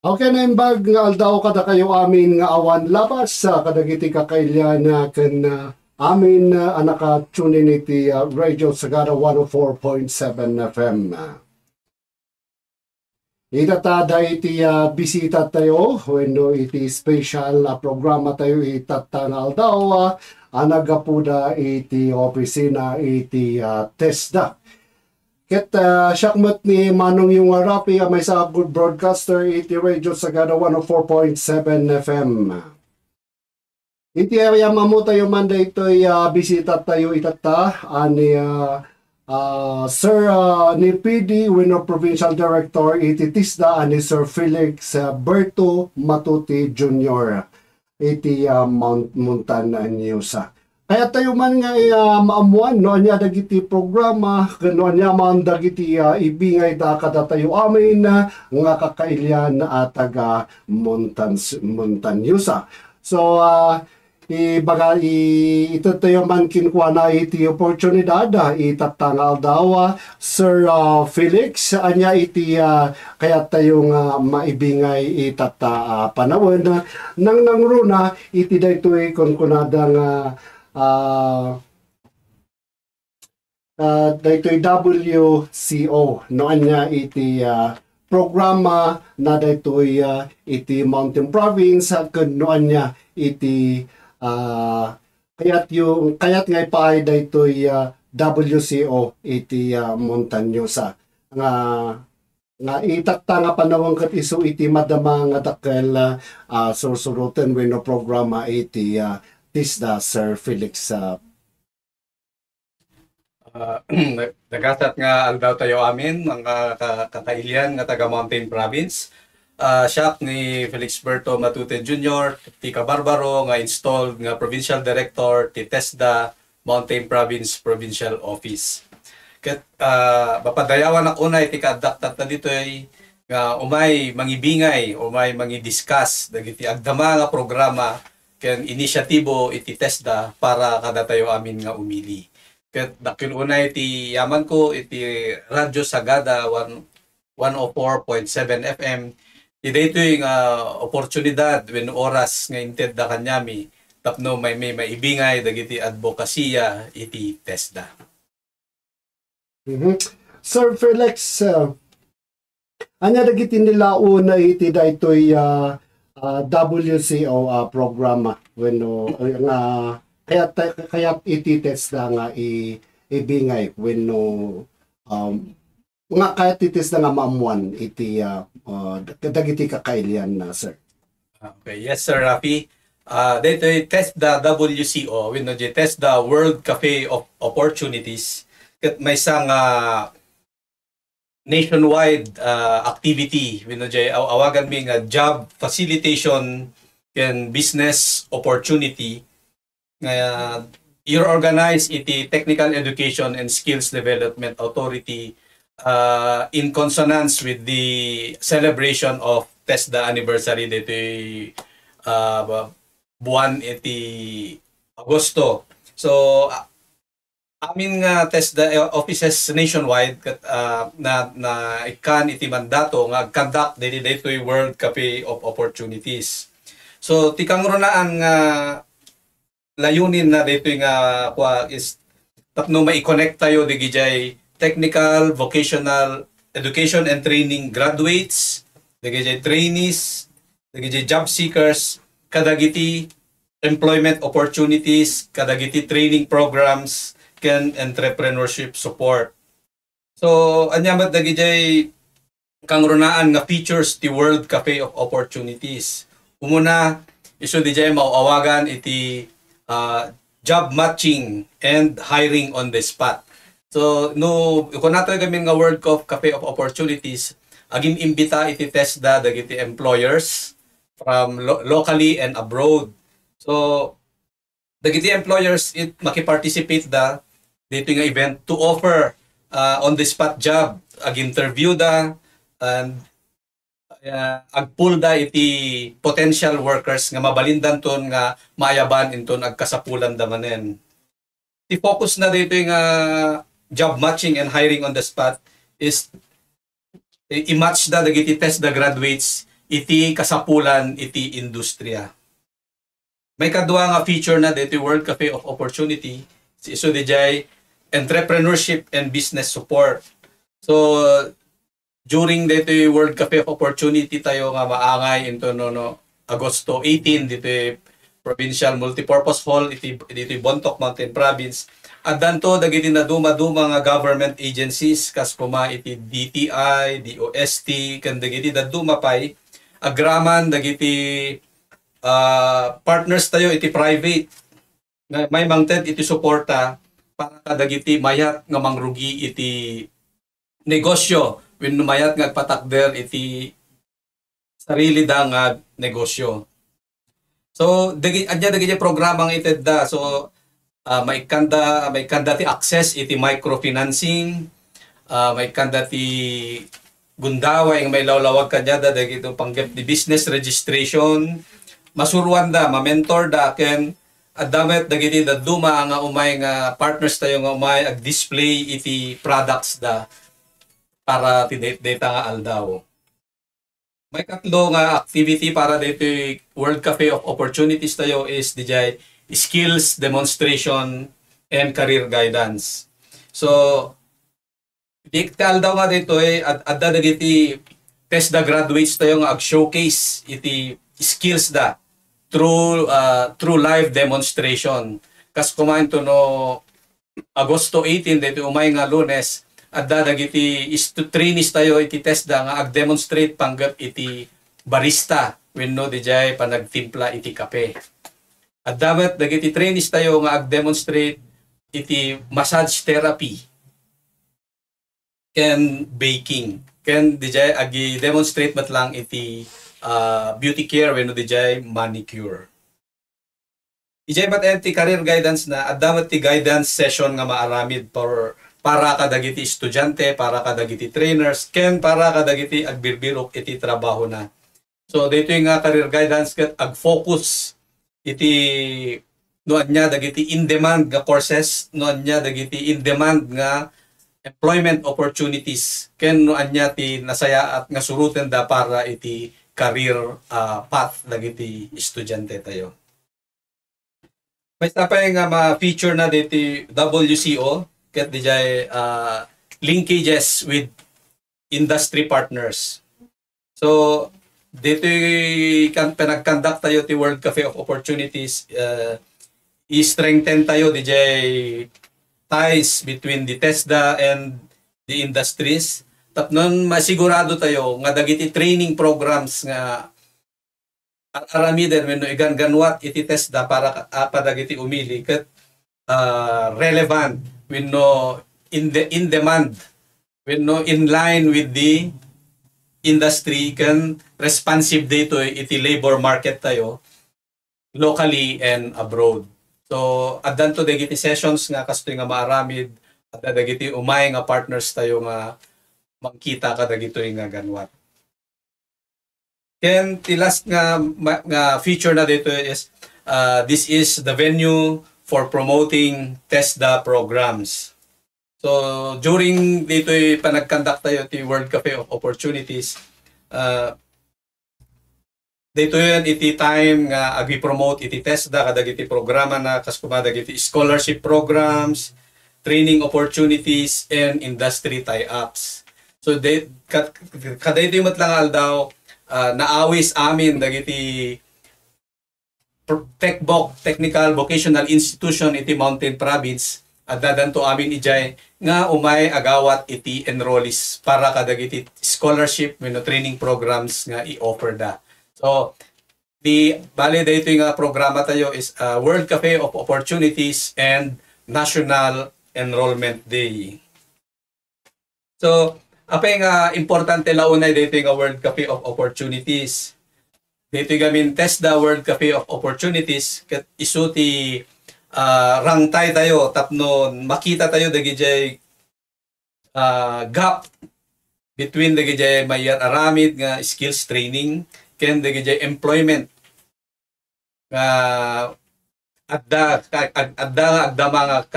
Okay na imbag nga aldaw kada kayo amin nga awan labas sa kadagiti kakailyan na ken amin anaka tune iti Radio Sagada 104.7 FM. Itatada iti bisita tayo wenno iti special programa tayo itatang aldaw anagapuda iti opisina iti TESDA. Ket syakmat ni Manong yung Rapi may sa good broadcaster iti Radio Sagada 104.7 FM. Iti area mamu tayo man daytoy bisita tayo itata ani Sir ni PD wenno Provincial Director iti TESDA ani Sir Felix Berto Matuti Jr. iti Montan Newsa. Kaya tayo man nga maamuan no anya dagiti programa kano anya man dagiti ibingay da kada tayo amin nga kakailyan taga Montañusa. So ito tayo man kinkuha na iti oportunidad itatangal daw Sir Felix anya iti kaya tayong maibingay itata panawon nang nangruna iti daytoy kunkunadang daytoy WCO noan niya iti programa na daytoy iti Mountain Province ken noan niya iti kayat nga ipaay daytoy WCO iti Montañusa nga itakta nga panawang ket isu iti madama nga dakkel sursuruten wenno programa iti TESDA Sir Felix. Nagasat nga aldaw tayo amin mga kakailian nga taga Mountain Province. Siya ni Felix Berto Matute Jr. ti Kabarbaro nga installed nga Provincial Director ti TESDA Mountain Province Provincial Office. Ket mapadayawan ako na iti kaadaktat na ditoy nga umay mangibingay, umay mangidiscuss dagiti agdama nga programa ken inisyatibo iti TESDA para kada tayo amin nga umili. Ket dakiluna iti yaman ko iti Radyo Sagada 104.7 FM. Iti daytoy nga oportunidad wen oras nga inted da kanyami tapno may maibingay dagiti advokasya iti TESDA. Sir Felix, anya dagiti nila una iti daytoy WCO programa wenno nga kayat iti TESDA nga ibingay wenno nga kayat iti TESDA nga maamuan iti dagiti kakailyan na sir. Okay, yes Sir Rafi. Dito TESDA WCO wenno di TESDA World Cafe of Opportunities ket may isang nationwide activity wenno di awagan mi nga job facilitation ken business opportunity nga i-organize iti Technical Education and Skills Development Authority in consonance with the celebration of TESDA anniversary dito buwan iti Agosto. So amin nga TESDA offices nationwide na ikan iti mandato nga conduct dito World Cafe of Opportunities. So tikang runaan nga layunin na dito nga is tapno mai-connect tayo digijay technical, vocational, education and training graduates, digijay trainees, digijay job seekers, kadagiti employment opportunities, kadagiti training programs, ken entrepreneurship support. So anyamat dagijay kang runaan nga features ti World Cafe of Opportunities. Umuna isu dijay mauawagan iti job matching and hiring on the spot. So no kung nato gamin nga World Cafe of Opportunities agin imbita iti TESDA dagiti employers from locally and abroad. So dagiti employers makiparticipate da dito nga event to offer on the spot job ag-interview da and agpull da iti potential workers nga mabalindan ton nga mayaban inton agkasapulan da manen. Ti focus na dito nga job matching and hiring on the spot is i-match da dagiti TESDA graduates iti kasapulan iti industriya. May kadua nga feature na dito World Cafe of Opportunity, si iso dijay entrepreneurship and business support. So during dito World Cafe of Opportunity tayo nga maangay into no Agosto 18 dito Provincial Multipurpose Hall dito Bontoc Mountain Province. At danto dagiti na duma-duma nga government agencies kas kuma iti DTI, DOST kan dagiti daduma pay agraman dagiti partners tayo iti private nga may mangted iti suporta para kadagiti mayat nga mangrugi iti negosyo when mayat nga patakder iti sarili da nga negosyo. So dagiti programang ited da. So may kanda ti access iti microfinancing, may kanda ti gundaway may lawlawag kanya da dagito panggap di business registration, masuruan da, ma-mentor da ken adamet dagiti da duma nga umay nga partners tayo nga umay ag display iti products da para ti data nga aldaw. May katlo nga activity para dito World Cafe of Opportunities tayo is dijay skills demonstration and career guidance. So diktal daw nga dito adda dagiti test the graduates tayo nga ag-showcase iti skills da through live demonstration. Kas kumain to no Agosto 18 dito umay nga Lunes adda dagiti trainees tayo iti test da nga ag-demonstrate panggap iti barista wenno dijay panagtimpla iti kape. At dapat dagiti trainees tayo nga ag-demonstrate iti massage therapy ken baking. Ken dijay agi-demonstrate mat lang iti beauty care wenno dijay manicure. Ijay mat iti career guidance na at dapat ti guidance session nga maaramid para kadagiti estudyante, para kadagiti trainers, ken para kadagiti agbirbirok iti trabaho na. So dito nga career guidance ket ag-focus iti noan niya dagiti in-demand nga courses, noan niya dagiti in-demand nga employment opportunities, ken noan niya ti nasaya at nga suruten da para iti career path dagiti estudyante tayo. May tapay nga ma-feature na diti WCO, ket dijay linkages with industry partners. So dito kan pinag-conduct tayo ti World Cafe of Opportunities, i-strengthen tayo dijay ties between the TESDA and the industries. Tapnon masigurado tayo nga dagiti training programs nga aramiden wenno igan-ganwat iti TESDA para padagiti umili ket relevant wenno in demand wenno in line with the industry kan responsive dito iti labor market tayo locally and abroad. So addan to dagiti sessions nga kastoy nga maaramid at dagiti umay nga partners tayo nga makita ka dagito nga ganwat. Ken ti last nga feature na dito is this is the venue for promoting TESDA programs. So during dito panag-conduct tayo ti World Cafe of Opportunities, dito yan iti time nga agi-promote iti TESDA kadagiti programa na kaskumadag iti scholarship programs, training opportunities, and industry tie-ups. So kada ito yung matlangal daw naawis amin dagiti TechVoc, Technical Vocational Institution iti Mountain Province at dadanto amin ijay nga umay agawat iti enrollees para kadagiti scholarship wenno training programs nga i-offer da. So bali dito nga programa tayo is World Cafe of Opportunities and National Enrollment Day. So apay nga importante launay dito nga World Cafe of Opportunities. Dito gamin TESDA World Cafe of Opportunities ket isu ti rangtay tayo tapno makita tayo dagijay gap between dagijay mayar aramid nga skills training ken dagijay employment nga adda mga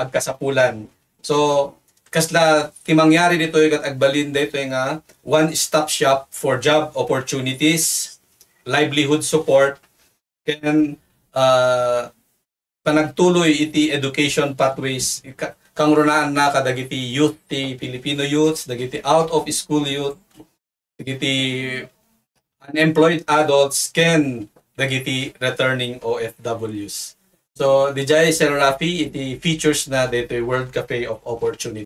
kasapulan. So kasla timangyari dito yung agbalin dito nga one-stop shop for job opportunities, livelihood support, and panagtuloy iti education pathways kang runaan na kadagiti youth ti Filipino youths, dagiti out of school youth, dagiti unemployed adults, ken dagiti returning OFWs. So, dijay Sir Rafi, iti features na dito World Cafe of Opportunity.